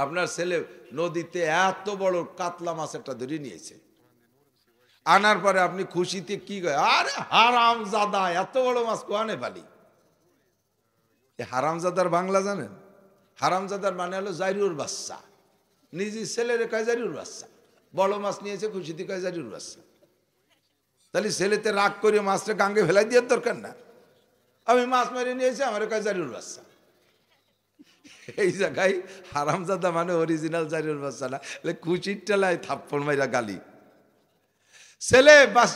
আপনার ছেলে নদীতে এত বড় কাতলা মাছ একটা ধরে নিয়েছে, আনার পরে আপনি খুশিতে কি কয়, আরে হারামজাদা এত বড় মাছ কোয়ানে পালি। হারামজাদার বাংলা জানেন? হারামজাদার মানে হলো জাইরুর বাচ্চা। নিজের ছেলের কয় জাইরুর বাচ্চা, বড় মাছ নিয়েছে খুশিতে কয় জাইরুর বাচ্চা। তাহলে ছেলেতে রাগ করে মাছটা গাঙ্গে ফেলাই দেওয়ার দরকার না, আমি মাছ মেরে নিয়েছি আমার কয় জাইরুর বাচ্চা। এই জায়গায় হারামজাদা মানে অরিজিনাল জাইরুর বাচ্চা না, খুশির টেলায় থাপ্পড় মাইরা গালি। ছেলে বাস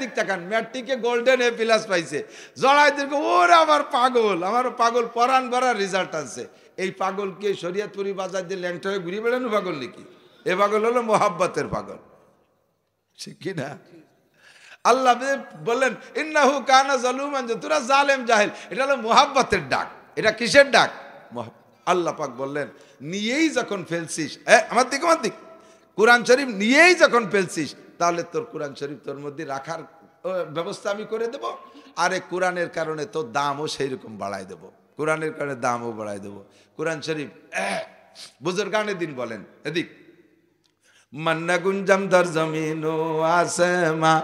দিক তাকান, ম্যাট্রিকে গোল্ডেন এ প্লাস পাইছে, জড়াই দিল ওরে আমার পাগল, আমার পাগল পরাণ ভরা রেজাল্ট আছে। এই পাগলকে শরীয়তপুরি বাজার দিয়ে ল্যাংটা হয়ে ঘুরে বেড়ানো পাগল নাকি? এ পাগল হলো মোহাব্বতের পাগল, ঠিক কিনা? আল্লাহ বললেন ইন্নাহু কানা জালুমান, তোরা জালেম জাহেল। এটা হলো মোহাব্বতের ডাক। এটা কিসের ডাক? আল্লাহ পাক বললেন নিয়েই যখন ফেলছিস, আমার দিক কোরআন শরীফ নিয়েই যখন ফেলছিস, তাহলে তোর কোরআন শরীফ তোর মধ্যে রাখার ব্যবস্থা আমি করে দেব। আরে কোরআনের কারণে তোর দামও সেই রকম বাড়াই দেব, কোরআনের কারণে দামও বাড়াই দেব। কোরআন শরীফ বুজুর্গানের দিন বলেন, এদিক মান্না গুঞ্জাম দর জমিন আসমা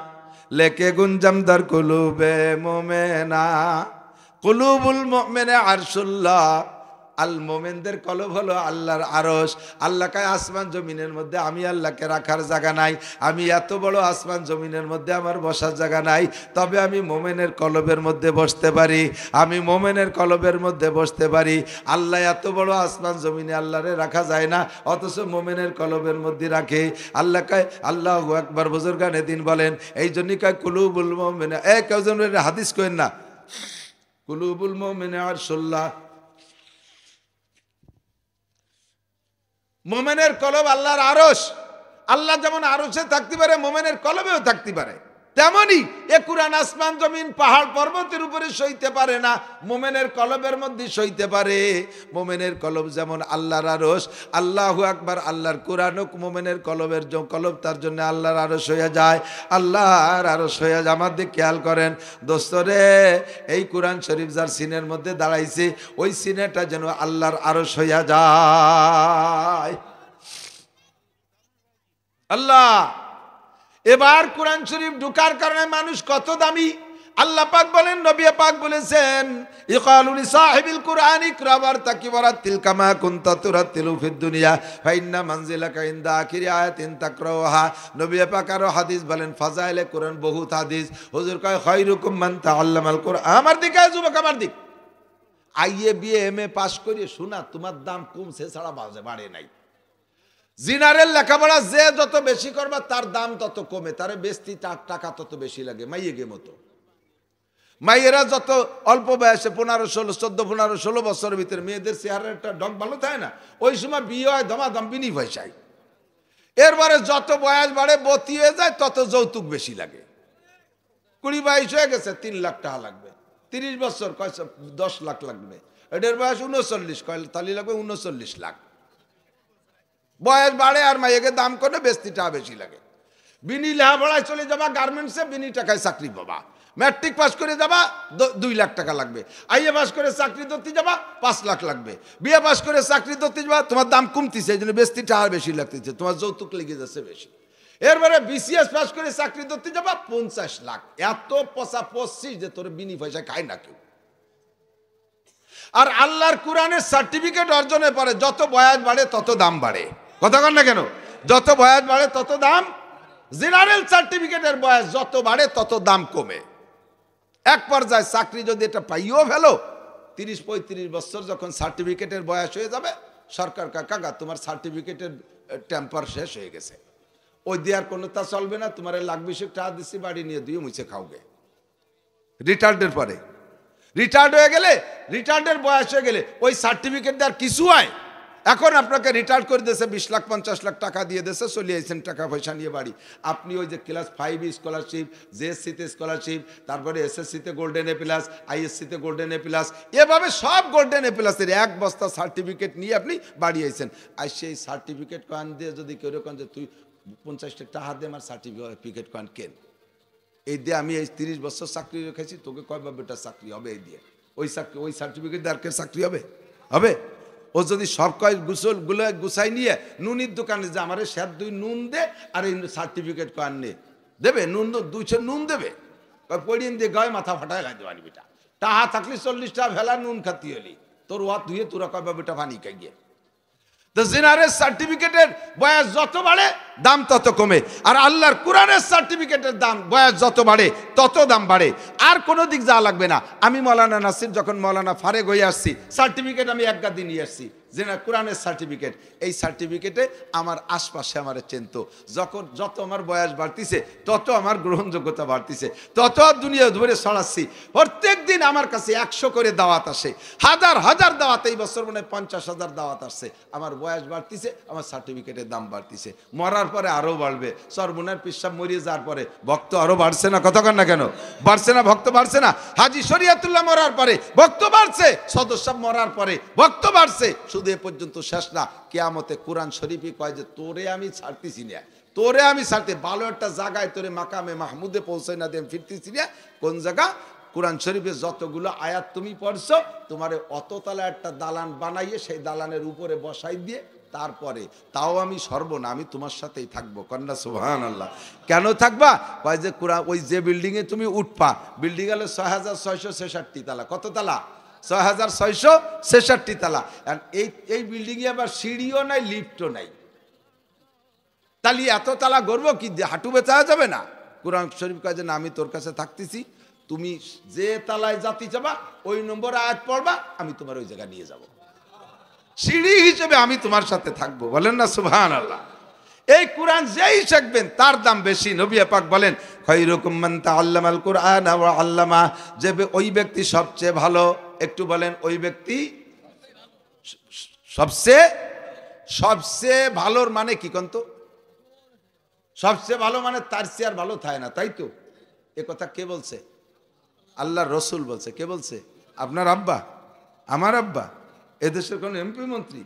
লেকে গুঞ্জাম দর কুলুবে মোমেনা, কুলুবুল মোমেনে আরশুল্লাহ। আল মোমেনদের কলব হলো আল্লাহর আরশ। আল্লাহ কায় আসমান জমিনের মধ্যে আমি আল্লাহকে রাখার জায়গা নাই, আমি এত বড় আসমান জমিনের মধ্যে আমার বসার জায়গা নাই, তবে আমি মোমেনের কলবের মধ্যে বসতে পারি, আমি মোমেনের কলবের মধ্যে বসতে পারি। আল্লাহ এত বড় আসমান জমিনে আল্লাহরে রাখা যায় না, অথচ মোমেনের কলবের মধ্যে রাখে। আল্লাহ কায় আল্লাহু আকবার বুজুর্গানে দিন বলেন, এই জন্যই কয় কুলুবুল মোমেনে, কেউজন হাদিস কইেন না, কুলুবুল মোমেনে আরশুল্লাহ। মোমেনের কলব আল্লাহর আরশ। আল্লাহ যেমন আরশে থাকতে পারে, মোমেনের কলবেও থাকতে পারে, তেমনি এ কুরআন আসমান জমিন পাহাড় পর্বতের উপরে সইতে পারে না, মোমেনের কলবের মধ্যে সইতে পারে। মোমেনের কলব যেমন আল্লাহর আরশ, আল্লাহু আকবার, আল্লাহর কোরআনও মোমেনের কলবের কলব, তার জন্য আল্লাহর আরশ হয়ে যায়, আল্লাহর আরশ হয়ে যায়। আমার দিকে খেয়াল করেন দোস্তরে, এই কোরআন শরীফ যার সিনের মধ্যে দাঁড়াইছে, ওই সিনেটা যেন আল্লাহর আরশ হইয়া যায়। আল্লাহ এবার কোরআন শরীফ ঢুকার কারণে মানুষ কত দামি। আল্লাহ পাক বলেন, নবী পাক বলেছেন, ইকালু লিসাহিবিল কুরআন ইকরা ওয়ারতাকি ওয়ারাতিল কামা কুনতা তুরাতিলু ফিদ দুনিয়া ফাইন্না মানজিলাকা ইনদা আখিরি আয়াতিন তাকরাউহা। নবী পাক আরো হাদিস বলেন, ফাজাইলে কোরআন বহুত হাদিস। হুজুর কয় খায়রুকুম মান তাআল্লামাল কুরআন। আমার দিকে যুবক, আমার দিক, আইএ বিএ এমএ পাস করে শোনা, তোমার দাম কমছে ছাড়া বাড়ে নাই। জিনারের লেখাপড়া যে যত বেশি করবা তার দাম তত কমে, তারে বেশি তার টাকা তত বেশি লাগে। মাইয়ে মতো মাইয়েরা যত অল্প বয়সে 15, 16, 14, 15, 16 বছরের ভিতরে মেয়েদের চেহারাটা ডক ভালো থাকে না, ওই সময় বিয়ে হয় দমাদম বিনি পয়সায়। এরপরে যত বয়স বাড়ে বতি হয়ে যায়, তত যৌতুক বেশি লাগে। 20-22 হয়ে গেছে 3 লাখ টাকা লাগবে, 30 বছর কয় 10 লাখ লাগবে, এটার বয়স 39 কয় তাহলে লাগবে 39 লাখ। বয়স বাড়ে আর মাইয়াকে দাম করে বেশি টাকা বেশি লাগে। বিনি লেখাপড়ায় চলে যাবা গার্মেন্টসে, বিনি টাকায় চাকরি পাবা। ম্যাট্রিক পাস করে যাবা 2 লাখ টাকা লাগবে, আইএ পাস করে চাকরি ধরতে যাবা 5 লাখ লাগবে, বিএ পাস করে চাকরি ধরতে যাবা, তোমার দাম কমতিছে, এই জন্য বেশি টাকা বেশি লাগতেছে, তোমার যৌতুক লেগে যাচ্ছে বেশি। এরপরে বিসিএস পাস করে চাকরি ধরতে যাবা 50 লাখ। এত পচা পড়ছিস যে তোর বিনি পয়সা খায় না কেউ। আর আল্লাহর কোরআনের সার্টিফিকেট অর্জনের পরে যত বয়স বাড়ে তত দাম বাড়ে। কথা কন না কেন? যত বয়স বাড়ে তত দাম। জেনারেল সার্টিফিকেটের বয়স যত বাড়ে তত দাম কমে। এক পর্যায়ে চাকরি যদি এটা পাইও ফেলো, 30-35 বছর যখন সার্টিফিকেটের বয়স হয়ে যাবে, সরকার কাকা তোমার সার্টিফিকেটের টেম্পার শেষ হয়ে গেছে, ওই দেওয়ার কোনো তা চলবে না, তোমার লাগবে সে টাকা দিচ্ছি, বাড়ি নিয়ে দিয়ে মুছে খাওগে। রিটায়ার্ডের পরে, রিটায়ার্ড হয়ে গেলে, রিটায়ার্ডের বয়স হয়ে গেলে ওই সার্টিফিকেট দেওয়ার কিছু হয়। এখন আপনাকে রিটায়ার্ড করে দিয়েছে, 20 লাখ 50 লাখ টাকা দিয়ে দিয়েছে, চলে আসছেন টাকা পয়সা নিয়ে বাড়ি। আপনি ওই যে ক্লাস 5 স্কলারশিপ, জেএসসিতে স্কলারশিপ, তারপরে এসএসসিতে গোল্ডেন এ প্লাস, আইএসসিতে গোল্ডেন এ প্লাস, এভাবে সব গোল্ডেন এ প্লাসের এক বস্তা সার্টিফিকেট নিয়ে আপনি বাড়ি আইছেন। আর সেই সার্টিফিকেট কয়েন দিয়ে যদি কেউ রকম যে তুই 50 টাকা দিয়ে আমার সার্টিফিকেট কয়েন কেন, এই দিয়ে আমি এই 30 বছর চাকরি রেখেছি, তোকে কয়বার বেটা চাকরি হবে এই দিয়ে? ওই চাকরি, ওই সার্টিফিকেট দিয়ে আর কে চাকরি হবে? হবে? ও যদি সব কয় গুলো গুছাই নিয়ে নুনির দোকানে যে আমার স্যার 2 নুন দে আর এই সার্টিফিকেট কয়ার নে দেবে, নুন 200 নুন দেবে, পড়িয়ে দিয়ে গায়ে মাথা ফাটায় খাইতে পারবি। বেটা টাহা থাকলে 40 টাকা ভেলা নুন খাতি হলি তোর ওয়া ধুয়ে তোরা কয় বেটা পানি খাই গিয়ে। তো জিনারের সার্টিফিকেটের বয়স যত বাড়ে দাম তত কমে, আর আল্লাহর কোরআনের সার্টিফিকেটের দাম বয়স যত বাড়ে তত দাম বাড়ে। আর কোনো দিক যাওয়া লাগবে না। আমি মৌলানা নাসির যখন মৌলানা ফারেক হয়ে আসছি, সার্টিফিকেট আমি এক গাদি নিয়ে আসছি, যেটা কোরআনের সার্টিফিকেট। এই সার্টিফিকেটে আমার আশপাশে আমার চিনত, যত আমার বয়স বাড়তিছে তত আমার গ্রহণযোগ্যতা বাড়তিছে, তত দুনিয়া ধরে ছড়াচ্ছি। প্রত্যেক দিন আমার কাছে 100 করে দাওয়াত আসে, হাজার হাজার দাওয়াত। এই বছর মনে হয় 50,000 দাওয়াত আসছে। আমার বয়স বাড়তিছে, আমার সার্টিফিকেটের দাম বাড়তিছে। মরার পরে আরও বাড়বে। সর্বনার পিসাব মরিয়ে যাওয়ার পরে ভক্ত আরও বাড়ছে না? কথা কন না কেন? বাড়ছে না? ভক্ত বাড়ছে না? হাজি শরিয়াতুল্লাহ মরার পরে ভক্ত বাড়ছে, সদস্য মরার পরে ভক্ত বাড়ছে। শুধু এ পর্যন্ত শেষ না, কিয়ামতে কোরআন শরীফই কয় যে তোরে আমি ছাড়তেছি না, তোরে আমি ছাড়তে ভালো একটা জায়গায় তোরে মাকামে মাহমুদে পৌঁছাই না দিয়ে ফিরতেছি না। কোন জায়গা? কোরআন শরীফে যতগুলো আয়াত তুমি পড়ছো, তোমারে অততলা একটা দালান বানাইয়ে সেই দালানের উপরে বসাই দিয়ে তারপরে তাও আমি সর্বনা আমি তোমার সাথেই থাকবো। কন্যা সুবহানাল্লাহ। কেন থাকবা? কয় যে কোরআন ওই যে বিল্ডিংয়ে তুমি উঠবা, বিল্ডিং হলো 6666 তালা। কত তালা? 6666 তালা। এই বিল্ডিংয়ে আবার সিঁড়িও নাই, লিফটও নাই। তাহলে এত তালা গড়বো কি? হাঁটু বেচা যাবে না? কোরআন শরীফ কয় যে না আমি তোর কাছে থাকতেছি, তুমি যে তালায় জাতি যাবা ওই নম্বর আয়াত পড়বা, আমি তোমার ওই জায়গা নিয়ে যাব। সিঁড়ি হিসেবে আমি তোমার সাথে থাকবো। বলেন না সুবহানাল্লাহ। এই কোরআন যেই শিখবেন তার দাম বেশি। নবী পাক বলেন খায়রুকুম মান তাআল্লামাল কুরআন ওয়া আল্লামা, যে ওই ব্যক্তি সবচেয়ে ভালো। একটু বলেন ওই ব্যক্তি সবচেয়ে ভালোর মানে কি? কোন তো সবচেয়ে ভালো মানে তার চেয়ে আর ভালো থাকে না, তাই তো? এ কথা কে বলছে? আল্লাহ রসুল বলছে। কে বলছে? আপনার আব্বা, আমার আব্বা, এদেশের কোন এমপি মন্ত্রী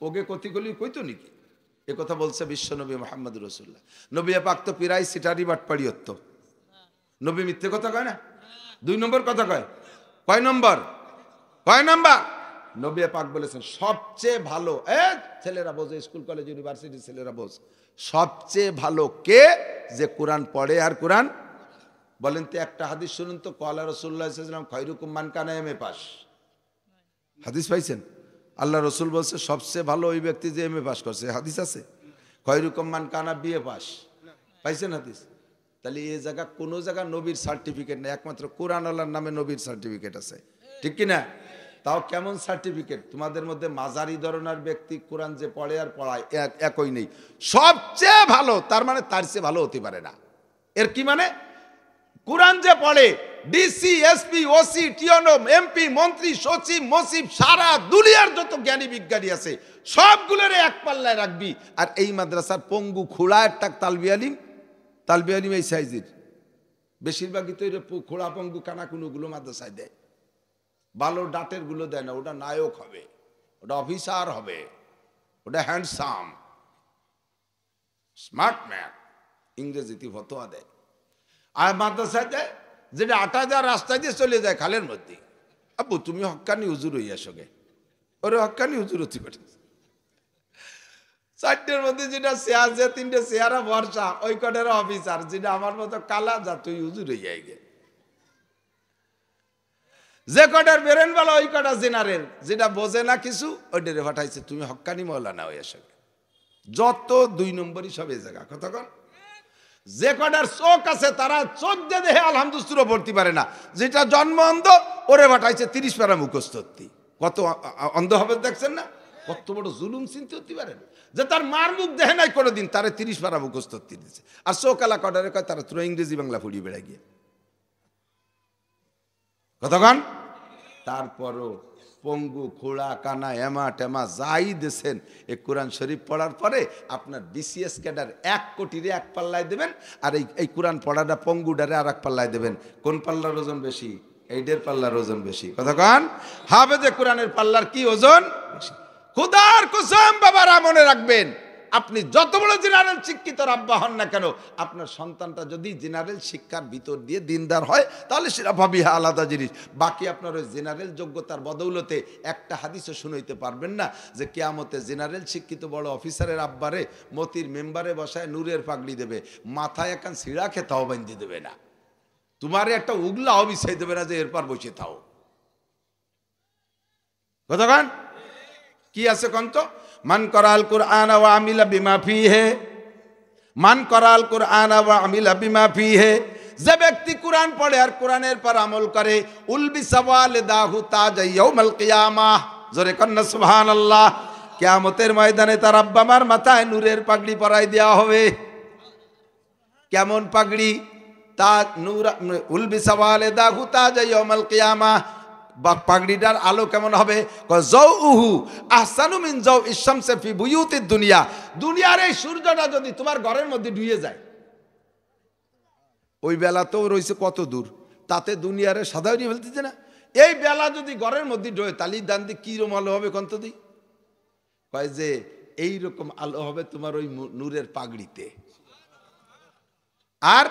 ওকে কতিগুলি কইতো নাকি? এ কথা বলছে বিশ্বনবী মুহাম্মদ রাসূলুল্লাহ। নবী পাক তো পিরাই সিটারি বাটপাড়ি হত। নবী মিথ্যে কথা কয় না? 2 নম্বর কথা কয়। কয় নম্বর? কয় নম্বর? নবী পাক বলেছেন সবচেয়ে ভালো। ছেলেরা বোঝে, স্কুল কলেজ ইউনিভার্সিটি ছেলেরা বোঝ, সবচেয়ে ভালো কে? যে কোরআন পড়ে আর কোরআন। বলেন তো একটা হাদিস শুনুন তো। ক্বালা রাসূলুল্লাহ সাল্লাল্লাহু আলাইহি ওয়াসাল্লাম খায়রুকুম মান কানা এমএ পাস। হাদিস পাইছেন? আল্লাহ রসুল বলছে সবচেয়ে ভালো ওই ব্যক্তি যে এমএ পাস করছে। হাদিস আছে? খায়রুকুম মান কানা বিএ পাস। পাইছেন হাদিস? তাহলে এই জায়গা কোনো জায়গা নবীর সার্টিফিকেট নেই, একমাত্র কোরআন আল্লাহর নামে নবীর সার্টিফিকেট আছে। ঠিক কি না? তাও কেমন সার্টিফিকেট? তোমাদের মধ্যে মাঝারি ধরনের ব্যক্তি কোরআন যে পড়ে আর পড়ায় একই নেই। সবচেয়ে ভালো তার মানে তার চেয়ে ভালো হতে পারে না। এর কি মানে? কোরআন যে পড়ে ডিসি, এসপি, ওসি, টিওনো, এমপি, মন্ত্রী, সচিব, মসিব, সারা দুনিয়ার যত জ্ঞানী বিজ্ঞানী আছে সবগুলোরে এক পাল্লায় রাখবি। আর এই মাদ্রাসার পঙ্গু খোলা একটা তালবি আলিম এই সাইজের, বেশিরভাগই তো খোলা পঙ্গু কানাকুনুগুলো মাদ্রাসায় দেয়। ভালো ডাটের গুলো দেয় না। ওটা নায়ক হবে, ওটা অফিসার হবে, ওটা হ্যান্ডসাম স্মার্ট ম্যান, ইংরেজিতে ফতোয়া দেয়। আর মাদ্রাসায় দেয় যেটা 8,000 রাস্তা দিয়ে চলে যায় খালের মধ্যে। আব্বু তুমি হক্কানি হুজুর হইয়া সঙ্গে, ওরে হক্কানি হুজুর হতে পারে। 4টের মধ্যে যেটা চেয়ার, যে 3টে চেয়ারা ভরসা, ওই কটার অফিসার। যেটা আমার মতো কালা, যা তুই হুজুর হইয়া গে। যে কটার বেরেন বলা ওই কটা জেনারেল, যেটা বোঝে না কিছু ওইটারে পাঠাইছে তুমি হক্কানি মৌলানা হইয়া সঙ্গে। যত 2 নম্বরই সব এই জায়গা। কতক্ষণ? যে কটার চোখ আছে তারা চোখ দিয়ে দেখে আলহামদুলিল্লাহ পড়তে পারে না। যেটা জন্ম অন্ধ ওরে পাঠাইছে 30 পারা মুখস্থ। কত অন্ধ হবে দেখছেন না? কত বড় জুলুম চিনতে হতে পারেন যে তার মার মুখ দেখে নাই কোনোদিন, তারে 30 পারা মুখস্থ দিচ্ছে। আর চোখ আলা কটারে কয় তারা তোরা ইংরেজি বাংলা পড়িয়ে বেড়ায় গিয়ে। কতক্ষণ? তারপরও পঙ্গু, খোড়া, কানা, এমা টেমা যাই দেন, এই কোরআন শরীফ পড়ার পরে আপনার বিসিএস ক্যাডার 1 কোটিরে 1 পাল্লায় দেবেন, আর এই কোরআন পড়াটা পঙ্গুডারে আর 1 পাল্লায় দেবেন। কোন পাল্লার ওজন বেশি? এইডের পাল্লার ওজন বেশি। কতক্ষণ? হাফেজে কোরআনের পাল্লার কি ওজন বেশি? খুদার কসম বাবারা মনে রাখবেন, আপনি যত বড় জেনারেল শিক্ষিত আব্বা হন না কেন, আপনার সন্তানটা যদি জেনারেল শিক্ষার ভিতর দিয়ে দিনদার হয় তাহলে সেটা ভাবিহা আলাদা জিনিস। বাকি আপনার ওই জেনারেল যোগ্যতার বদৌলতে একটা হাদিসও শুনাইতে পারবেন না যে কিয়ামতে জেনারেল শিক্ষিত বড় অফিসারের আব্বারে মতির মেম্বারে বসায় নূরের পাগড়ি দেবে, মাথায় একান সিঁড়া খেতাও বান্ধি দেবে না, তোমার একটা উগলাও বিছাই দেবে না যে এরপর বসে থাও। কতক্ষণ কি আছে কন্ত? মান করাল কুরআন ওয়া আমিলা বিমা ফিহি, মান করাল কুরআন ওয়া আমিলা বিমা ফিহি, যে ব্যক্তি কুরআন পড়ে আর কুরআনের পর আমল করে, উলবিসা ওয়ালিদাহু তাজ ইয়াউমাল কিয়ামাহ, জোরে কন্না সুবহানাল্লাহ, কিয়ামতের ময়দানে তার আব্বা মার মাথায় নূরের পাগড়ি পরাই দেওয়া হবে। কেমন পাগড়ি? তা নূর উলবিসা ওয়ালিদাহু তাজ ইয়াউমাল কিয়ামাহ, পাগড়িটার আলো কেমন হবে? যাউহু আহসানু মিন যাউইশ শামসি ফি বুয়ুতিদ দুনিয়া, দুনিয়ার এই সূর্যটা যদি তোমার ঘরের মধ্যে ডুবে যায়, ওই বেলাতেও রয়েছে কত দূর, তাতে দুনিয়ারে সাদা হয়ে ফেলতেছে না, এই বেলা যদি ঘরের মধ্যে ডোয়ে তালি দান দিয়ে কিরম আলো হবে কন্ত দি? কয় যে এইরকম আলো হবে তোমার ওই নূরের পাগড়িতে। আর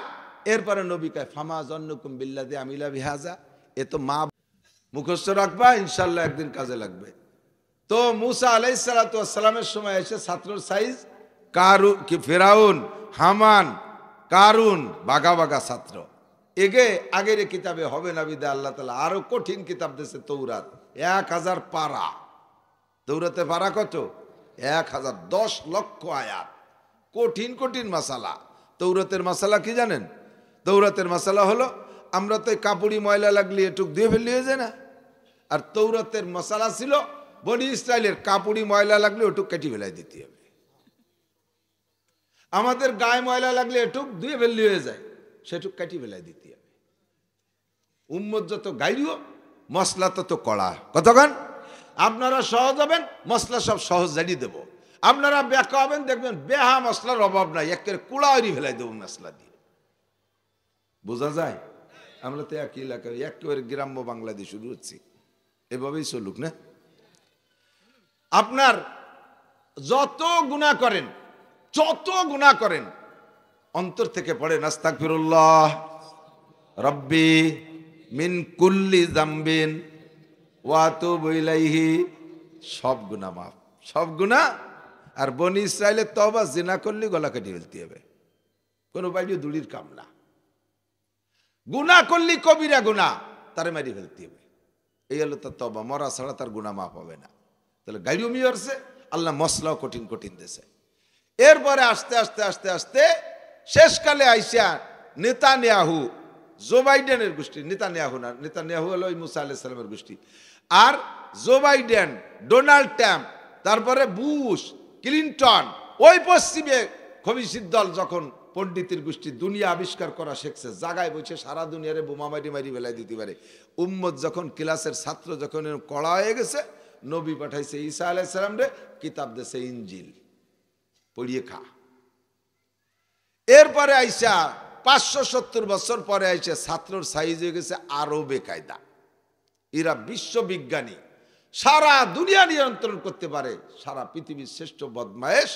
এরপরে নবী কয় ফামা জন্নুকুম বিল্লাযী আমিলা বিহাজা, এ তো মা মুখস্থ রাখবা, ইনশাল্লাহ একদিন কাজে লাগবে। তো মুসা আলাইহিস সালাতু ওয়াস সালামের সময় এসে ছাত্রর সাইজ কারুন কি ফেরাউন, হামান, কারুন, বাঘা বাঘা ছাত্র। এগে আগের কিতাবে হবে না বিদে আল্লাহ তাআলা আরো কঠিন কিতাব দিয়েছে তৌরাত, 1000 পারা। তৌরাতে পারা কত? 1000, 10 লক্ষ আয়াত, কঠিন কঠিন মাসালা। তৌরাতের মাসালা কি জানেন? তৌরাতের মাসালা হলো আমরা তো কাপড়ি ময়লা লাগলে এটুক দিয়ে ফেললি হয়ে যায় না, আর তৌরাতের মশালা ছিল বডি স্টাইলের কাপড়ি ময়লা লাগলে ওটুক কেটে ফেলাই দিতে হবে। আমাদের গায়ে ময়লা লাগলে এটুক ধুয়ে ফেললি হয়ে যায়, সেটুক কেটে ফেলাই দিতে হবে। উম্মত যত গাইরিও মশলা তত কড়া। কতক্ষণ আপনারা সহজ হবেন, মশলা সব সহজ জানিয়ে দেবো। আপনারা ব্যাখ্যা হবেন, দেখবেন বেহা মশলার অভাব নাই, একের কুড়াই ফেলাই দেবো মশলা দিয়ে। বোঝা যায়? আমরা তো একই এলাকায় একেবারে গ্রাম্য বাংলাদেশ শুরু হচ্ছি, এভাবেই চলুক না। আপনার যত গুনাহ করেন, যত গুনাহ করেন, অন্তর থেকে পড়েন আস্তাগফিরুল্লাহ রব্বি মিন কুল্লি যামবিন ওয়া আতুবু ইলাইহি, সব গুনাহ মাফ, সব গুনাহ। আর বনি ইসরাইলের তওবা, জিনা করলে গলা কেটে ফেলতে হবে, কোনো বাইরে দুলির কাম না। গুনাহ করলি কবিরা গুনাহ, তারে মারি ফেলতে হবে, এই হলো তার তওবা। মরা ছাড়া তার গুনাহ মাফ হবে না। তাহলে গাড়িও মিয়রছে, আল্লাহ মশলাও কঠিন কঠিন দিয়েছে। এরপরে আস্তে আস্তে আস্তে আস্তে শেষকালে আইসা নেতানিয়াহু, জো বাইডেনের গোষ্ঠী, নেতানিয়াহু না, নেতানিয়াহু হলো ওই মুসা আলাইহিস সালামের গোষ্ঠী। আর জো বাইডেন, ডোনাল্ড ট্রাম্প, তারপরে বুশ, ক্লিনটন, ওই পশ্চিমে খবিশির দল যখন পণ্ডিতের গোষ্ঠী দুনিয়া আবিষ্কার করা শিখছে, জায়গায় বসে সারা দুনিয়ারে বোমা মারি মারি বেলায় দিতে পারে। উম্মত যখন ক্লাসের ছাত্র যখন কড়া হয়ে গেছে, নবী পাঠাইছে ঈসা আলাইহিস সালাম রে, কিতাব দিয়েছে ইনজিল, পড়িয়ে খা। এরপরে আইসা 570 বছর পরে আইসা ছাত্রর সাইজ হয়ে গেছে আরো বেকায়দা। এরা বিশ্ববিজ্ঞানী, সারা দুনিয়া নিয়ন্ত্রণ করতে পারে। সারা পৃথিবীর শ্রেষ্ঠ বদমায়েশ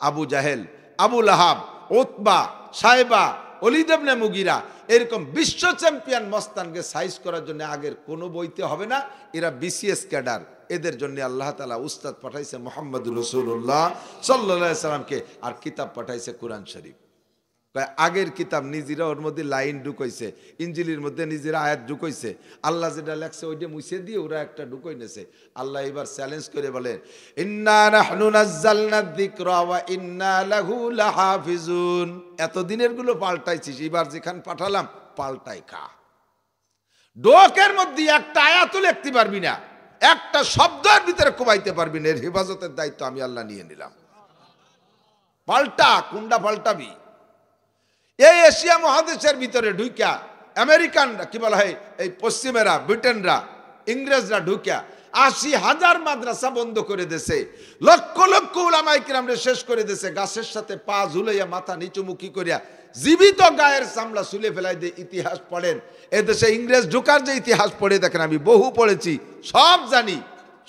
আবু জাহেল, আবু লাহাব, উতবা, সাইবা, ওলীদ ইবনে মুগিরা, এরকম বিশ্ব চ্যাম্পিয়ন মস্তানকে সাইজ করার জন্য আগের কোনো বইতে হবে না। এরা বিসিএস ক্যাডার, এদের জন্য আল্লাহ তাআলা উস্তাদ পাঠাইছে মুহাম্মদুর রাসূলুল্লাহ সাল্লাল্লাহু আলাইহি সাল্লামকে, আর কিতাব পাঠাইছে কোরআন শরীফ। আগের কিতাব নিজেরা ওর মধ্যে লাইন ঢুকাইছে, ইঞ্জিলের মধ্যে নিজেরা আয়াত ঢুকাইছে, আল্লাহ যেটা লেখছে ওইটা মুছে দিয়ে ওরা একটা ঢুকাই নেছে। আল্লাহ এবার চ্যালেঞ্জ করে বলেন, ইন্না নাহনু নাযালনা যিকরা ওয়া ইন্না লাহু লাহাফিজুন। এতদিনের গুলো পাল্টাইছিস, এবার যেখান পাঠালাম পাল্টাই খা। ডোকের মধ্যে একটা আয়াতও লিখতে পারবি না, একটা শব্দের ভিতরে কোবাইতে পারবি না, এর হেফাজতের দায়িত্ব আমি আল্লাহ নিয়ে নিলাম। পাল্টা, কোনটা পাল্টাবি? এই এশিয়া মহাদেশের ভিতরে ঢুকিয়া আমেরিকানরা, কি বলা হয়, এই পশ্চিমেরা, ব্রিটেনরা, ইংরেজরা ঢুকিয়া 80,000 মাদ্রাসা বন্ধ করে দিয়েছে, লক্ষ লক্ষ উলামায়ে কিরামরে শেষ করে দিয়েছে, গাছের সাথে পা ঝুলাইয়া মাথা নিচুমুখী করিয়া জীবিত গায়ের চামড়া চুলে ফেলাই দিয়ে ইতিহাস পড়েন। এদেশে ইংরেজ ঢুকার যে ইতিহাস পড়ে দেখেন, আমি বহু পড়েছি, সব জানি।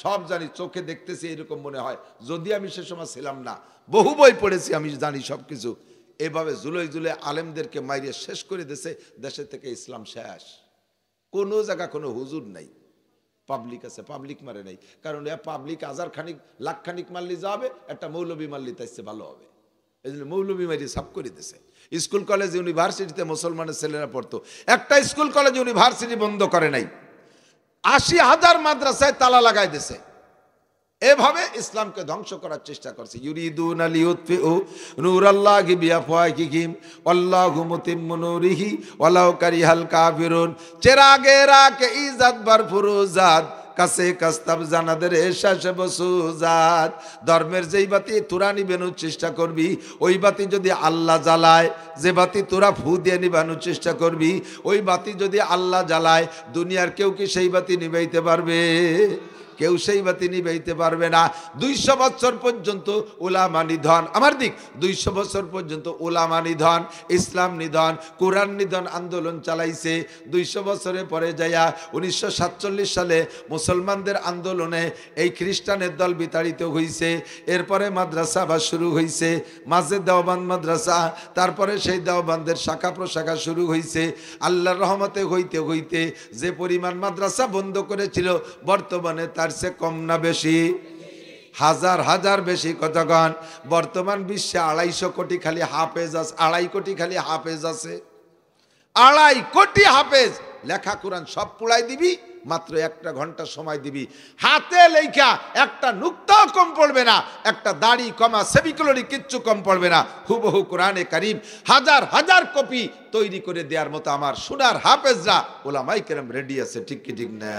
সব জানি, চোখে দেখতেছি এরকম মনে হয়, যদি আমি সে সময় ছিলাম না। বহু বই পড়েছি, আমি জানি সব কিছু। এভাবে জুলাই জুলাই আলেমদেরকে মাইরে শেষ করে দিয়েছে, দেশে থেকে ইসলাম শেষ। কোনো জায়গা কোনো হুজুর নাই, পাবলিক আছে, পাবলিক মারে নাই। কারণ এ পাবলিক হাজার খানিক লাখ খানিক মারলি যাবে, একটা মৌলবী মারলি তাইছে ভালো হবে। এই জন্য মৌলবী মারি সাফ করে দিছে। স্কুল কলেজ ইউনিভার্সিটিতে মুসলমানের ছেলেরা পড়তো, একটা স্কুল কলেজ ইউনিভার্সিটি বন্ধ করে নাই। ৮০,০০০ মাদ্রাসায় তালা লাগাই দিছে। এভাবে ইসলামকে ধ্বংস করার চেষ্টা করছে। ইউরিদুনা লিইউতফিউ নূরাল্লাহি বিআফওয়াহিহিম ওয়াল্লাহু মুতিম্মু নূরিহি ওয়ালাউ কারিহাল কাফিরুন। চেরাগেরা কে ইজ্জত বার ফুরুজাত কাছে কাস্তাব জানাদের এশাসে বসুজাত। ধর্মের যেই বাতি তোরা নিবানোর চেষ্টা করবি, ওই বাতি যদি আল্লাহ জ্বালায়, যে বাতি তোরা ফু দিয়ে নিবানোর চেষ্টা করবি, ওই বাতি যদি আল্লাহ জ্বালায়, দুনিয়ার কেউ কি সেই বাতি নিবাইতে পারবে? কেউ সেই বাতি নিবাইতে পারবে না। ২০০ বছর পর্যন্ত উলামা নিধন, আমার দিক ২০০ বছর পর্যন্ত উলামা নিধন, ইসলাম নিধন, কোরআন নিধন আন্দোলন চালাইছে। ২০০ বছরের পরে যাইয়া ১৯৪৭ সালে মুসলমানদের আন্দোলনে এই খ্রিস্টানের দল বিতাড়িত হয়েছে। এরপরে মাদ্রাসা আবার শুরু হয়েছে, মাঝে দেওবান্দ মাদ্রাসা, তারপরে সেই দেওবান্দের শাখা প্রশাখা শুরু হয়েছে। আল্লাহর রহমতে হইতে হইতে যে পরিমাণ মাদ্রাসা বন্ধ করেছিল, বর্তমানে তার সে কম না বেশি? হাজার হাজার বেশি। কতক্ষণ? বর্তমান বিশ্বে ২৫০ কোটি খালি হাফেজ আছে, ২.৫ কোটি খালি হাফেজ আছে। ২.৫ কোটি হাফেজ, লেখা কোরআন সব পুড়াই দিবি, মাত্র ১ ঘন্টা সময় দিবি, হাতে লেখা একটা নুক্তাও কম পড়বে না, একটা দাড়ি কমা সেমিকোলনি কিচ্ছু কম পড়বে না। হুবহু কোরআনে কারীম হাজার হাজার কপি তৈরি করে দেওয়ার মতো আমার সোনার হাফেজরা ওলামায়ে কেরাম রেডি আছে। ঠিক কি ঠিক না?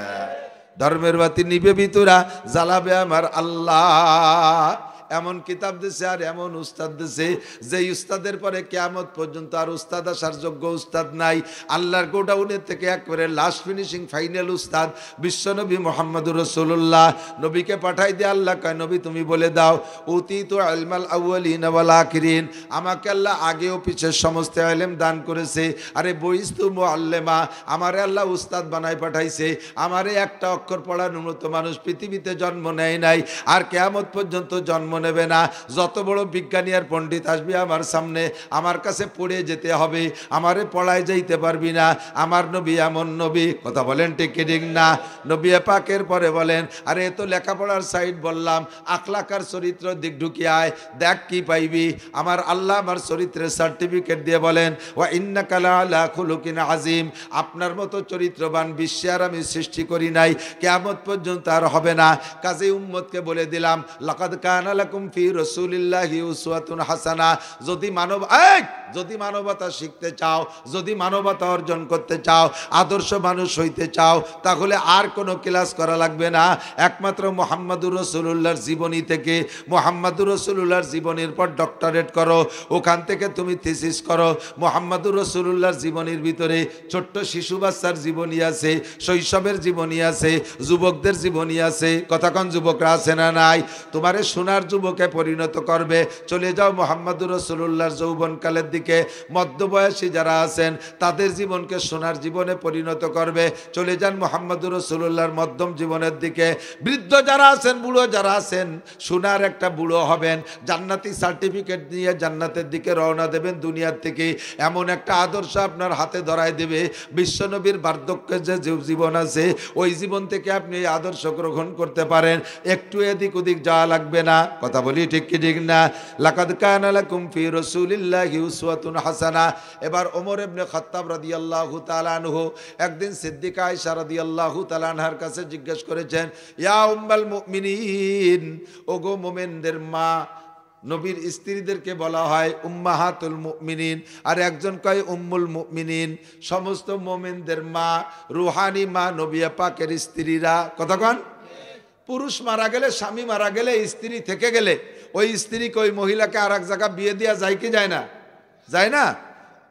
ধর্মের বাতি নিবে ভিতরা, জ্বালাবে আমার আল্লাহ। এমন কিতাব দিছে আর এমন উস্তাদ দিছে, যে উস্তাদের পরে কিয়ামত পর্যন্ত আর উস্তাদ আসার যোগ্য উস্তাদ নাই। আল্লাহর গোডাউনের থেকে একবারে লাস্ট ফিনিশিং ফাইনাল উস্তাদ বিশ্বনবী মুহাম্মদুর রাসূলুল্লাহ। নবীকে পাঠাই দিয়ে আল্লাহ কয়, নবী তুমি বলে দাও, উতিতু ইলমাল আউয়ালিন ওয়াল আখিরিন, আমাকে আল্লাহ আগে ও পিছের সমস্ত ইলম দান করেছে। আরে বইস্তু মুআল্লিমা, আমারে আল্লাহ উস্তাদ বানাই পাঠাইছে। আমারে একটা অক্ষর পড়ার উন্নত মানুষ পৃথিবীতে জন্ম নেয় নাই, আর কিয়ামত পর্যন্ত জন্ম নেবে না। যত বড় বিজ্ঞানী আর পণ্ডিত আসবে আমার সামনে, আমার কাছে পড়ে যেতে হবে, আমারে পড়ায় যাইতে পারবি না। আমার নবী এমন নবী, কথা বলেন ঠিক কি ঠিক না? নবী পাকের পরে বলেন, আরে এ তো লেখাপড়ার সাইড বললাম, আখলাকার চরিত্র দিক ঢুকিয়ে আয়, দেখ কি পাইবি। আমার আল্লাহ আমার চরিত্রের সার্টিফিকেট দিয়ে বলেন, ওয়া ইন্নাকা লাআলা খুলুকিন আযীম, আপনার মতো চরিত্রবান বিশ্বে আর আমি সৃষ্টি করি নাই, কিয়ামত পর্যন্ত আর হবে না। কাজে উম্মতকে বলে দিলাম, লাকাদ কানা লাকুম ফি রাসূলিল্লাহি উসওয়াতুন হাসানা। যদি মানবতা শিখতে চাও, যদি মানবতা অর্জন করতে চাও, আদর্শ মানুষ হইতে চাও, তাহলে আর কোনো ক্লাস করা লাগবে না। একমাত্র মুহাম্মদুর রাসূলুল্লাহর জীবনী থেকে, মুহাম্মদুর রাসূলুল্লাহর জীবনীর পর ডক্টরেট করো, ওখান থেকে তুমি থিসিস করো। মুহাম্মদুর রাসূলুল্লাহর জীবনীর ভিতরে ছোট্ট শিশু বাচ্চার জীবনী আছে, শৈশবের জীবনী আছে, যুবকদের জীবনী আছে। কতক্ষণ যুবকরা আছে না নাই? তোমারে সোনার যুবকে পরিণত করবে। চলে যাও মুহাম্মদুর রাসূলুল্লাহর যৌবনকালের দিকে। মধ্যবয়সী যারা আছেন তাদের জীবনকে সোনার জীবনে পরিণত করবে। চলে যান মুহাম্মদুর রাসূলুল্লাহর মধ্যম জীবনের দিকে। বৃদ্ধ যারা আছেন, বুড়ো যারা আছেন, সোনার একটা বুড়ো হবেন, জান্নাতি সার্টিফিকেট নিয়ে জান্নাতের দিকে রওনা দেবেন দুনিয়ার থেকে। এমন একটা আদর্শ আপনার হাতে ধরায় দেবে, বিশ্বনবীর বার্ধক্যের যে জীবন আছে, ওই জীবন থেকে আপনি এই আদর্শ গ্রহণ করতে পারেন। একটু এদিক ওদিক যাওয়া লাগবে না। কথা বলি ঠিক কি ঠিক না? লাকাদ কানা লাকুম ফি রাসূলিল্লাহি উসওয়াতুন হাসানা। এবার ওমর ইবনে খাত্তাব রাদিয়াল্লাহু তাআলা আনহু একদিন সিদ্দিকা আয়েশা রাদিয়াল্লাহু তাআলা আনহার কাছে জিজ্ঞেস করেছেন, ইয়া উম্মাল মুমিনিন, ওগো মুমিনদের মা। নবীর স্ত্রীদেরকে বলা হয় উম্মাহাতুল মুমিনিন, আর একজন কয় উম্মুল মুমিনিন, সমস্ত মুমিনদের মা, রুহানি মা নবী পাকের স্ত্রীরা। কতক্ষণ? পুরুষ মারা গেলে, স্বামী মারা গেলে, স্ত্রী থেকে গেলে, ওই স্ত্রীকে ওই মহিলাকে আর এক জায়গা বিয়ে দেওয়া যায় কি যায় না? যায় না?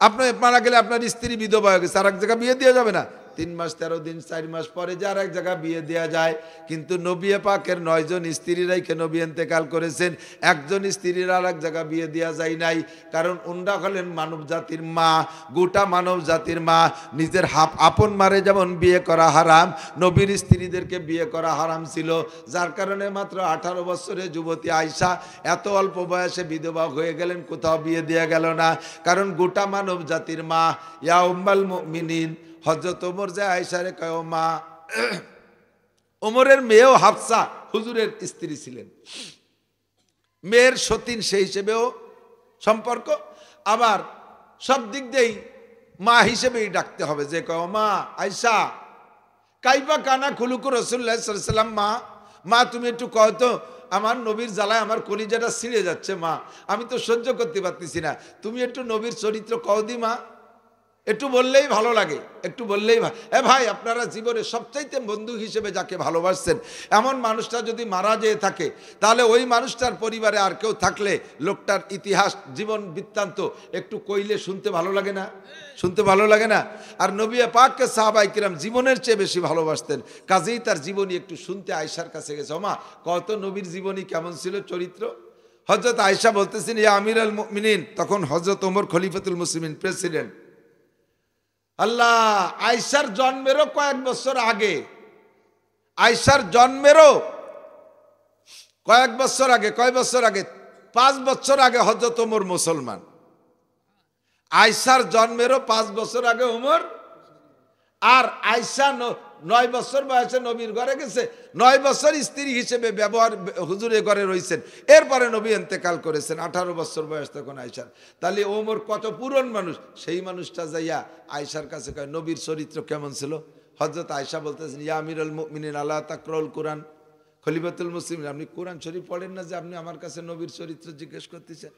আপনার মারা গেলে আপনার স্ত্রী বিধবা হয়ে গেছে, আর এক জায়গা বিয়ে দেওয়া যাবে না? 3 মাস 13 দিন 4 মাস পরে যার এক জায়গা বিয়ে দেওয়া যায়, কিন্তু নবী পাকের 9 জন স্ত্রী রাইখে নবী ইন্তেকাল করেছেন, একজন স্ত্রীর আর এক জায়গা বিয়ে দেওয়া যায় নাই। কারণ উনরা হলেন মানব জাতির মা, গোটা মানব জাতির মা। নিজের আপন মারে যেমন বিয়ে করা হারাম, নবীর স্ত্রীদেরকে বিয়ে করা হারাম ছিল। যার কারণে মাত্র 18 বছরের যুবতী আয়েশা এত অল্প বয়সে বিধবা হয়ে গেলেন, কোথাও বিয়ে দেওয়া গেল না। কারণ গোটা মানব জাতির মা। ইয়া উম্মাল মুমিনিন, হযরত ওমর যে আয়েশারে কয় ও মা। ওমরের মেয়েও হাফসা হুজুরের স্ত্রী ছিলেন, মেয়ের সতীন সেই হিসেবেও সম্পর্ক, আবার সব দিক দিয়েই মা হিসেবেই ডাকতে হবে। যে কয় ও মা আয়েশা, কাইফা কানা খুলুকু রাসূলুল্লাহ সাল্লাল্লাহু আলাইহি ওয়াসাল্লাম, মা মা তুমি একটু কও তো, আমার নবীর জ্বালায় আমার কলিজাটা ছিঁড়ে যাচ্ছে মা, আমি তো সহ্য করতে পারতেছি না, তুমি একটু নবীর চরিত্র কও দি মা, একটু বললেই ভালো লাগে, একটু বললেই ভাই আপনারা জীবনে সবচাইতে বন্ধু হিসেবে যাকে ভালোবাসছেন এমন মানুষটা যদি মারা যেয়ে থাকে, তাহলে ওই মানুষটার পরিবারে আর কেউ থাকলে লোকটার ইতিহাস জীবন বৃত্তান্ত একটু কইলে শুনতে ভালো লাগে না? শুনতে ভালো লাগে না? আর নবী পাককে সাহাবায়ে কিরাম জীবনের চেয়ে বেশি ভালোবাসতেন, কাজেই তার জীবনী একটু শুনতে আয়েশার কাছে গেছে। ওমা কত নবীর জীবনী কেমন ছিল, চরিত্র। হযরত আয়েশা বলতেছেন ইয়া আমিরুল মুমিনিন, তখন হযরত ওমর খলিফাতুল মুসলিমিন, প্রেসিডেন্ট। আল্লাহ, আয়েশার জন্মেরও কয়েক বছর আগে, আয়েশার জন্মেরও কয়েক বছর আগে, কয় বছর আগে? 5 বছর আগে হযরত ওমর মুসলমান। আয়েশার জন্মেরও 5 বছর আগে ওমর। আর আয়েশা 9 বছর বয়সে নবীর ঘরে গেছে, 9 বছর স্ত্রী হিসেবে ব্যবহার হুজুরের ঘরে রয়েছেন, এরপরে নবী ইন্তেকাল করেছেন, 18 বছর বয়স তখন আয়েশার। তাহলে ওমর কত পুরন মানুষ, সেই মানুষটা যাইয়া আয়েশার কাছে কয় নবীর চরিত্র কেমন ছিল। হযরত আয়েশা বলতেছেন ইয়া আমিরুল মুমিনিন আলা তাকরাউল কুরআন, খলিফাতুল মুসলিমিন, আপনি কোরআন শরীফ পড়েন না যে আপনি আমার কাছে নবীর চরিত্র জিজ্ঞেস করতেছেন?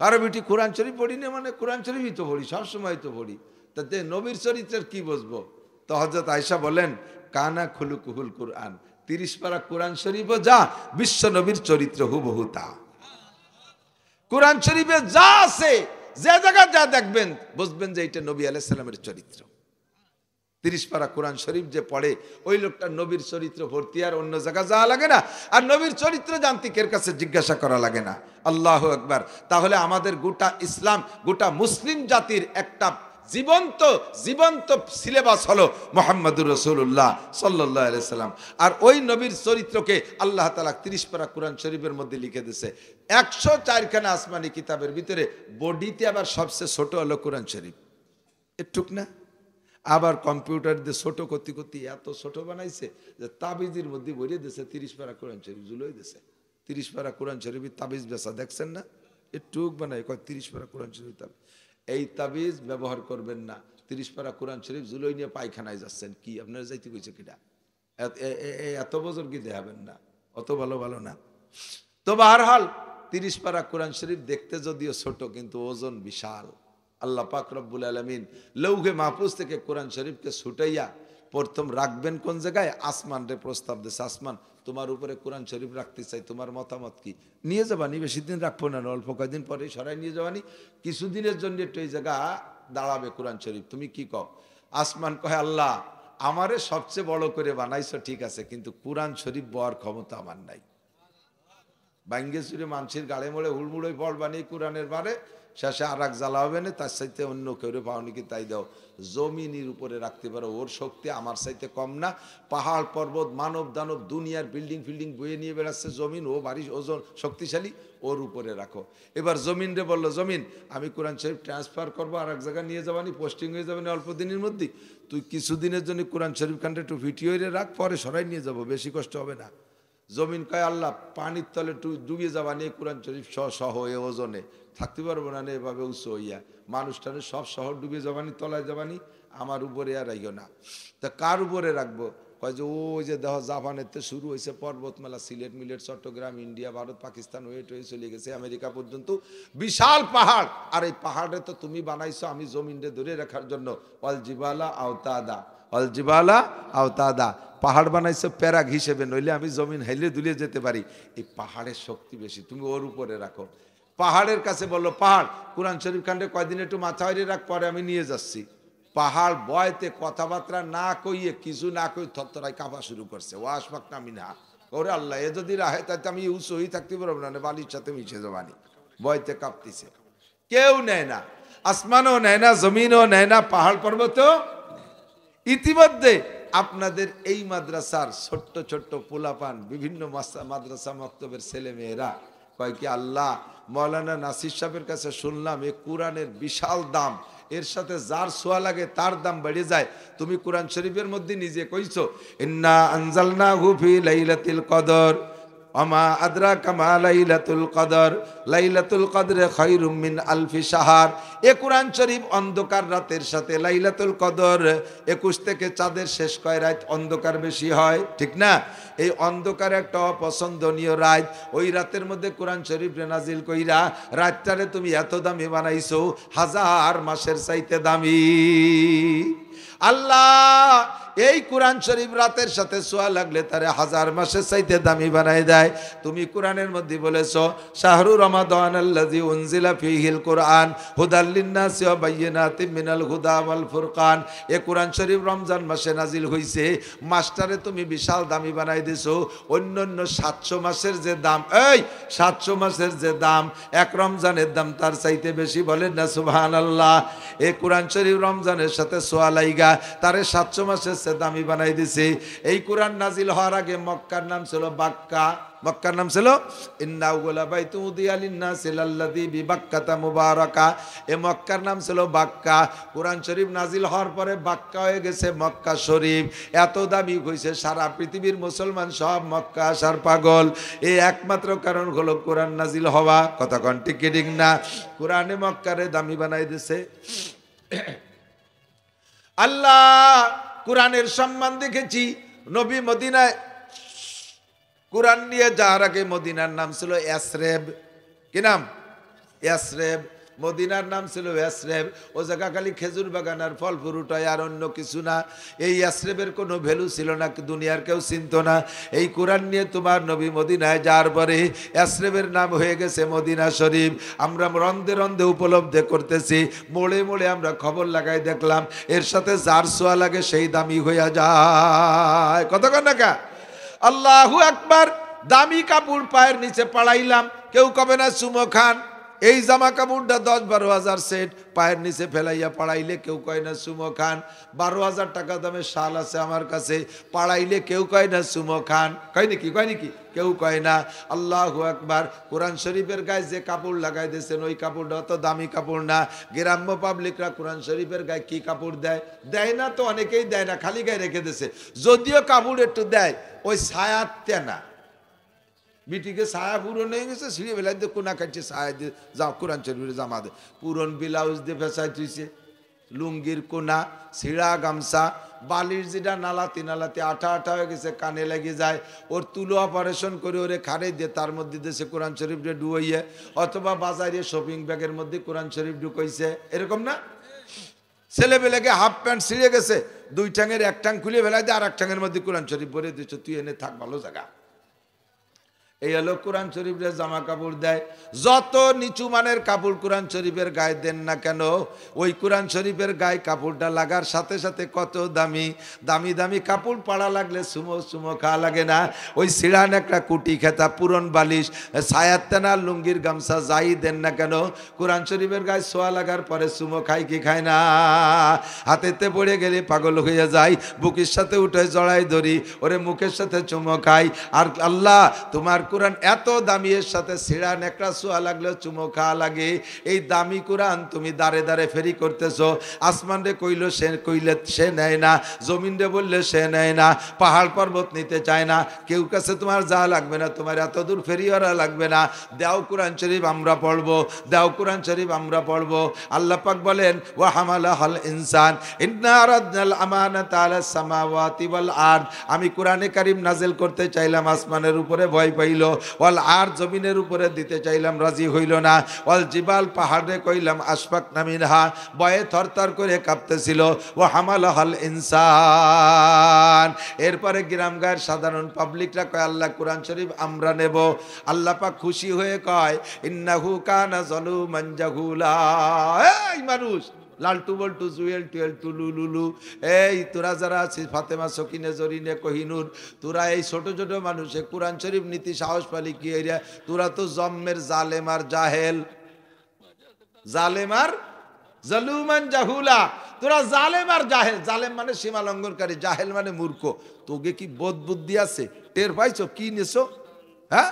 আরে বেটি কোরআন শরীফ পড়ি না মানে কোরআন শরীফই তো পড়ি, সবসময় তো পড়ি, তাতে নবীর চরিত্রের কি বুঝবো? তো হযরত আয়েশা বলেন কানা খুলুকুহুল কুরআন, 30 পারা কোরআন শরীফও যা, বিশ্ব নবীর চরিত্র হুবহু তা। কোরআন শরীফে যা আছে, যে জায়গা যা দেখবেন বুঝবেন যে এটা নবী আলাইহিস সালামের চরিত্র। 30 পারা কোরআন শরীফ যে পড়ে ওই লোকটা নবীর চরিত্র ভর্তি, আর অন্য জায়গা যাওয়া লাগে না, আর নবীর চরিত্র জান্তিকের কাছে জিজ্ঞাসা করা লাগে না। আল্লাহু আকবার। তাহলে আমাদের গোটা ইসলাম, গোটা মুসলিম জাতির একটা জীবন্ত জীবন্ত সিলেবাস হলো মুহাম্মদুর রাসূলুল্লাহ সাল্লাল্লাহু আলাইহি সাল্লাম। আর ওই নবীর চরিত্রকে আল্লাহ তাআলা 30 পারা কোরআন শরীফের মধ্যে লিখে দিয়েছে। 104 খানা আসমানি কিতাবের ভিতরে বডিতে আবার সবচেয়ে ছোট হলো কোরআন শরীফ, এটুক না? আবার কম্পিউটার দিয়ে ছোট করতে করতে এত ছোট বানাইছে যে তাবিজের মধ্যে ভরিয়ে দিয়েছে 30 পারা কোরআন শরীফ ঝুলোই দিয়েছে। 30 পারা কোরআন শরীফের তাবিজ বেচা দেখছেন না? এটুক বানায় কয় 30 পারা কোরআন শরীফ তাবিজ। এই তাবিজ ব্যবহার করবেন না, 30 পারা কোরআন শরীফ ঝুলোই নিয়ে পায়খানায় যাচ্ছেন। কি আপনারা যাইতে কইছে কিনা? এত বছর কি দেখাবেন না, অত ভালো ভালো না। তো বাহরহাল 30 পারা কোরআন শরীফ দেখতে যদিও ছোট, কিন্তু ওজন বিশাল। আল্লাহ পাক রব্বুল আলামিন লৌহে মাহফুজ থেকে কোরআন শরীফকে ছুটাইয়া প্রথম রাখবেন কোন জায়গায়? আসমান রে প্রস্তাব দিয়েছে, আসমান তোমার উপরে কোরআন শরীফ রাখতে চাই, তোমার মতামত কি? নিয়ে যাবানি, বেশি দিন রাখবো না, অল্প কয়েকদিন পরে সরাই নিয়ে যাবানি, কিছুদিনের জন্য একটু এই জায়গা দাঁড়াবে কোরআন শরীফ, তুমি কি কও? আসমান কহে আল্লাহ আমারে সবচেয়ে বড় করে বানাইছো ঠিক আছে, কিন্তু কোরআন শরীফ বওয়ার ক্ষমতা আমার নাই। বাঙ্গে চুরে মানুষের গাড়ে মোড়ে হুড়মুড়োই ফল বানিয়ে কোরআনের বারে শেষে আর এক জ্বালা হবে না, তার সাথে অন্য কেউ পাওনি কি তাই দাও। জমিনের উপরে রাখতে পারো, ওর শক্তি আমার চাইতে কম না। পাহাড় পর্বত মানব দানব দুনিয়ার বিল্ডিং ফিল্ডিং বয়ে নিয়ে বেড়াচ্ছে জমিন, ও ভারী ওজন শক্তিশালী, ওর উপরে রাখো। এবার জমিন রে বললো জমিন আমি কোরআন শরীফ ট্রান্সফার করবো, আর এক জায়গায় নিয়ে যাবানি, পোস্টিং হয়ে যাবেনি অল্প দিনের মধ্যে, তুই কিছুদিনের জন্য কোরআন শরীফ খানটা একটু ভিটিও রাখ, পরে সরাই নিয়ে যাবো, বেশি কষ্ট হবে না। জমিন কয় আল্লাহ পানির তলে ডুবিয়ে যাবা নিয়ে কোরআন শরীফ সহ এ ওজনে থাকতে পারবো না, এভাবে উঁচু হইয়া মানুষটানে সব শহর ডুবিয়ে যাবানি, তলায় যাবানি, আমার উপরে আর রাখো না। তা কার উপরে রাখবো? কয় যে ওই যে দেহ জাপানের তো শুরু হয়েছে পর্বতমালা, সিলেট মিলেট চট্টগ্রাম ইন্ডিয়া ভারত পাকিস্তান হয়ে টয়ে চলে গেছে আমেরিকা পর্যন্ত, বিশাল পাহাড়। আর এই পাহাড়ে তো তুমি বানাইছো আমি জমিনরে ধরে রাখার জন্য, অল জিবালা আওতাদা, অল জিবালা আওতাদা, পাহাড় বানাইছো প্যারাগ হিসেবে, নইলে আমি জমিন হাইলে দুলিয়ে যেতে পারি। এই পাহাড়ের শক্তি বেশি, তুমি ওর উপরে রাখো। পাহাড়ের কাছে বললো পাহাড় কোরআন শরীফ খান্ডে কয়দিন একটু মাথা হইরে রাখ, পরে আমি নিয়ে যাচ্ছি। পাহাড় বয়তে কথাবার্তা না কইয়ে কিছু না কই থরথরাই কাঁপা শুরু করছে। ও আসবাক নামি না, ওরে আল্লাহ এ যদি রাহে তাতে আমি উঁচুই থাকতে পারবো না, বালির সাথে মিশে যাবানি। বয়তে কাঁপতেছে, কেউ নেয় না, আসমানও নেয় না, জমিনও নেয় না, পাহাড় পর্বতও। ইতিমধ্যে আপনাদের এই মাদ্রাসার ছোট্ট ছোট্ট পোলাপান, বিভিন্ন মাদ্রাসা মক্তবের ছেলে মেয়েরা কয় কি আল্লাহ, মৌলানা নাসির সাহেবের কাছে শুনলাম এ কোরআনের বিশাল দাম, এর সাথে যার ছোঁয়া লাগে তার দাম বেড়ে যায়। তুমি কোরআন শরীফের মধ্যে নিজে কইছো ইন্না আনজালনাহু ফি লাইলাতুল কদর ওমা আদরাকা মা লাইলাতুল কদর লাইলাতুল কদরে খায়রুম মিন আলফি শাহর। এ কোরআন শরীফ অন্ধকার রাতের সাথে লাইলাতুল কদর 21 থেকে চাঁদের শেষ কয় রাত অন্ধকার বেশি হয়, ঠিক না? এই অন্ধকার একটা অপছন্দনীয় রাত, ওই রাতের মধ্যে কোরআন শরীফ নাজিল কইরা রাতটারে তুমি এত দামি বানাইছো, 1000 মাসের চাইতে দামি। আল্লাহ এই কোরআন শরীফ রাতের সাথে ছোঁয়া লাগলে তারে 1000 মাসের চাইতে দামি বানাই দেয়। তুমি কোরআনের মধ্যে বলেছো শাহরু রমাদান আল্লাযী উনজিলা ফীহিল কুরআন হুদাল লিন-নাসি ওয়া বায়্যিনাতিম মিনাল হুদা ওয়াল ফুরকান। এ কোরআন শরীফ রমজান মাসে নাজিল হইছে, মাসটারে তুমি বিশাল দামি বানাই দিছো। অন্যান্য 700 মাসের যে দাম, এই 700 মাসের যে দাম, এক রমজানের দাম তার চাইতে বেশি, বলেন না সুবহানাল্লাহ। এ কোরআন শরীফ রমজানের সাথে ছোঁয়া লাইগা তারে 700 মাসের দামি বানাই দিছে। এই কোরআন নাজিল হওয়ার আগে মক্কার নাম ছিল বাক্কা, মক্কার নাম ছিল ইন্নাউলা বাইতু উদিয়া লিন-নাসি লাল্লাযী বিবাক্কাতা মুবারাকা। এ মক্কার নাম ছিল বাক্কা। কোরআন শরীফ নাজিল হওয়ার পরে বাক্কা হয়ে গেছে মক্কা শরীফ। এত দামি হইছে সারা পৃথিবীর মুসলমান সব মক্কা আসার পাগল। এই একমাত্র কারণ হলো কোরআন নাজিল হওয়া। কথা কোন ঠিক ঠিক না? কোরআনে মক্কারে দামি বানাই দিছে। আল্লাহ কোরআনের সম্মান দেখেছি। নবী মদিনায় কোরআন নিয়ে যাওয়ার আগে মদিনার নাম ছিল ইয়াসরেব। কি নাম? ইয়াসরেব। মদিনার নাম ছিল ইয়াসরেব। ও জায়গা খালি খেজুর বাগান আর ফল ফ্রুট হয়, আর অন্য কিছু না। এই ইয়াসরেবের কোনো ভ্যালু ছিল না, দুনিয়ার কেউ চিনত না। এই কোরআন নিয়ে তোমার নবী মদিনায় যাওয়ার পরে ইয়াসরেবের নাম হয়ে গেছে মদিনা শরীফ। আমরা রন্ধে রন্ধে উপলব্ধি করতেছি, মোড়ে মোড়ে আমরা খবর লাগাই দেখলাম এর সাথে যার ছোঁয়া লাগে সেই দামি হইয়া যায়। কতক্ষণ টাকা? আল্লাহু আকবার। দামি কাপড় পায়ের নিচে পাড়াইলাম, কেউ কবে না চুমো খান। এই জামা কাপড়টা 10-12 হাজার সেট পায়ের নিচে ফেলাইয়া পাড়াইলে কেউ কয় না চুমো খান। 12,000 টাকা দামের শাল আছে আমার কাছে, পাড়াইলে কেউ কয় না চুমো খান। কয় নাকি? কয় নাকি? কেউ কয় না। আল্লাহু আকবার। কোরআন শরীফের গায়ে যে কাপড় লাগাই দিয়েছেন ওই কাপড়টা অত দামি কাপড় না। গ্রাম্য পাবলিকরা কোরআন শরীফের গায়ে কি কাপড় দেয়? দেয় না তো, অনেকেই দেয় না, খালি গায়ে রেখে দিয়েছে। যদিও কাপড় একটু দেয়, ওই ছায়া তেনা বিটিকে ছায়া পুরন হয়ে গেছে, ছিঁড়ে বেলায় দিয়ে কোনা কাটছে, ছায়া দিয়ে যা কোরআন শরীফের জামা দে পুরন ব্লাউজ দিয়ে ফেঁসাই তুইছে, লুঙ্গির কোনা, ছিঁড়া গামছা, বালির যেটা নালাতি নালাতি আঠা আঠা হয়ে গেছে, কানে লেগে যায়, ওর তুলো অপারেশন করে ওরে খাড়ে দিয়ে তার মধ্যে দেশে কোরআন শরীফটা ডুবাইয়ে, অথবা বাজারে শপিং ব্যাগের মধ্যে কোরআন শরীফ ঢুকাইছে। এরকম না? ছেলেবেলেকে হাফ প্যান্ট ছিঁড়ে গেছে, 2 ঠ্যাঙের 1 ঠ্যাং খুলে ফেলাই দিয়ে আর 1 ঠ্যাঙের মধ্যে কোরআন শরীফ ভরে দিচ্ছ, তুই এনে থাক ভালো জায়গা। এই হলো কোরআন শরীফের জামা কাপড় দেয়। যত নিচু মানের কাপড় কোরআন শরীফের গায়ে দেন না কেন, ওই কোরআন শরীফের গায়ে কাপড়টা লাগার সাথে সাথে কত দামি দামি দামি কাপড় পাড়া লাগলে সুমো সুমো খাওয়া লাগে না। ওই সিঁড়ান একটা কুটি খেতা, পুরন বালিশ, ছায়ার তেনা, লুঙ্গির গামছা যাই দেন না কেন, কোরআন শরীফের গায়ে ছোঁয়া লাগার পরে সুমো খাই কি খায় না? হাতেতে পড়ে গেলে পাগল হয়ে যায়, বুকের সাথে উঠে জড়াই ধরি, ওরে মুখের সাথে চুমো খাই। আর আল্লাহ তোমার কোরআন এত দামি, এর সাথে ছিঁড়া নেকড়া ছোঁয়া লাগলে চুমো খাওয়া লাগে। এই দামি কোরআন তুমি দাঁড়ে দাঁড়ে ফেরি করতেছো। আসমান রে কইলে সে নেয় না, জমিন রে বললে সে নেয় না, পাহাড় পর্বত নিতে চায় না, কেউ কাছে তোমার যা লাগবে না, তোমার এত দূর ফেরিওয়ালা লাগবে না। দেও কোরআন শরীফ আমরা পড়বো, দেও কোরআন শরীফ আমরা পড়বো। আল্লাহ পাক বলেন ওয়া হামালাহাল ইনসান ইন্না আরাদনাল আমানাতা আলাস সামাওয়াতি ওয়াল আরদ। আমি কোরআনে কারীম নাজিল করতে চাইলাম, আসমানের উপরে ভয় পাইল, ওয়াল আর জমিনের উপরে দিতে চাইলাম, রাজি হইল না। ওয়াল জিবাল পাহাড়ে কইলাম আশফাক নামিনহা, ভয়ে থরথর করে কাঁপতেছিল। ও হামালাহাল ইনসান। এরপরে গ্রামগাঁয়ের সাধারণ পাবলিকরা কয় আল্লাহ কোরআন শরীফ আমরা নেব। আল্লাহ পাক খুশি হয়ে কয় ইন্নাহু কানা যালুমান জাহুলা। এই মানুষ লালটু বল্টু জুয়েল টুয়েল টুলু লুলু, এই তোরা যারা আছিস ফাতেমা সকিনে জরিনে কহিনুর, তোরা এই ছোট ছোট মানুষে কোরআন শরীফ নীতি সাহস পালি কি এরিয়া, তোরা তো জম্মের জালেম আর জাহেল, জালেম আর জালুমান জাহুলা, তোরা জালেম আর জাহেল। জালেম মানে সীমা লঙ্ঘনকারী, জাহেল মানে মূর্খ। তোকে কি বোধ বুদ্ধি আছে? টের পাইছো কি নেছো? হ্যাঁ,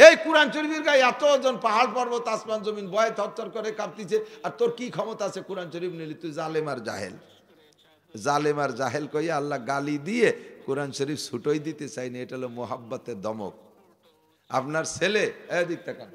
এই কোরআন শরীফের গায়ে এত ওজন, পাহাড় পর্বত আসমান জমিন ভয়ে থরথর করে কাঁপতিছে, আর তোর কি ক্ষমতা আছে কোরআন শরীফ নিলি? তুই জালেম আর জাহেল। জালেম আর জাহেল কইয়া আল্লাহ গালি দিয়ে কোরআন শরীফ ছুটোই দিতে চাইনি। এটা হলো মোহাব্বতের দমক। আপনার ছেলে এদিক তাকান,